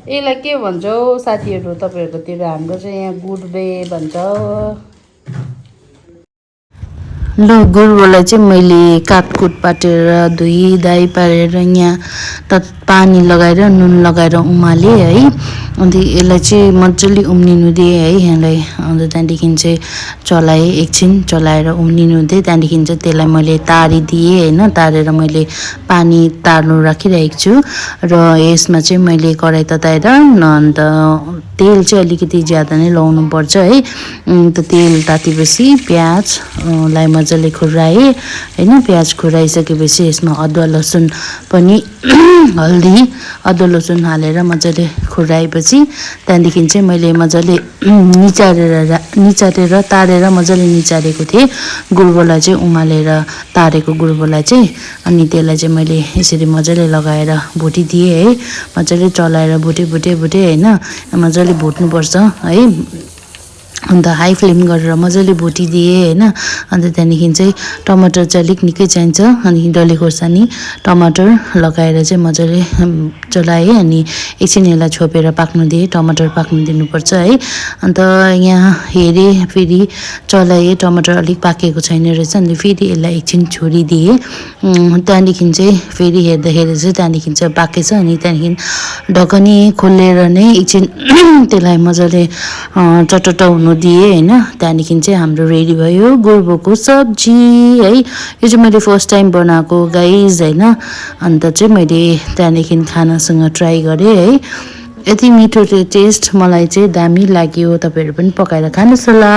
यसलाई के भन्छ हौ साथीहरू तपाईँहरूकोतिर? हाम्रो चाहिँ यहाँ गुर्बे भन्छ। ल गुर्बोलाई चाहिँ मैले काटकुट पाटेर धुइधाइ पारेर यहाँ त पानी लगाएर नुन लगाएर उमालेँ है। अन्त यसलाई चाहिँ मजाले उम्लिनु दिएँ है यहाँलाई। अन्त त्यहाँदेखि चाहिँ चलाएँ, एकछिन चलाएर उम्लिनु दिएँ। त्यहाँदेखि चाहिँ त्यसलाई मैले तारिदिएँ होइन। तारेर मैले पानी तार्नु राखिरहेको छु र यसमा चाहिँ मैले कराही तताएर अन्त तेल चाहिँ अलिकति ज्यादा नै लाउनु पर्छ है। अन्त तेल तातेपछि प्याजलाई मजाले खुर्राएँ होइन। प्याज खुर्राइसकेपछि यसमा अदुवा लसुन पनि हल्दी अदुवा लसुन हालेर मजाले खुर्राएपछि त्यहाँदेखि चाहिँ मैले मजाले निचारेर तारेर मजाले निचारेको थिएँ गुर्बोलाई चाहिँ उमालेर तारेको गुर्बोलाई चाहिँ। अनि त्यसलाई चाहिँ मैले यसरी मजाले लगाएर भुटिदिएँ है। मजाले चलाएर भुटेँ होइन। मजाले भुट्नुपर्छ है। अन्त हाई फ्लेम गरेर मजाले भुटिदिएँ होइन। अन्त त्यहाँदेखि चाहिँ टमाटर चाहिँ अलिक निकै चाहिन्छ। अनि डल्ले खोर्सानी टमाटर लगाएर चाहिँ मजाले चलाएँ। अनि एकछिन यसलाई छोपेर पाक्नु दिएँ। टमाटर पाक्नु दिनुपर्छ है। अन्त यहाँ हेरेँ फेरि चलाएँ, टमाटर अलिक पाकेको छैन रहेछ। अनि फेरि यसलाई एकछिन छोडिदिएँ। त्यहाँदेखि चाहिँ फेरि हेर्दाखेरि चाहिँ त्यहाँदेखि चाहिँ पाकेछ। अनि त्यहाँदेखि ढकनी खोलेर नै एकछिन त्यसलाई मजाले चटट हुनु दिएँ होइन। त्यहाँदेखि चाहिँ हाम्रो रेडी भयो गुर्बोको सब्जी है। यो चाहिँ मैले फर्स्ट टाइम बनाएको गाइज होइन। अन्त चाहिँ मैले त्यहाँदेखि खानासँग ट्राई गरेँ है। यति मिठो टेस्ट मलाई चाहिँ दामी लाग्यो। तपाईँहरू पनि पकाएर खानुहोस् होला।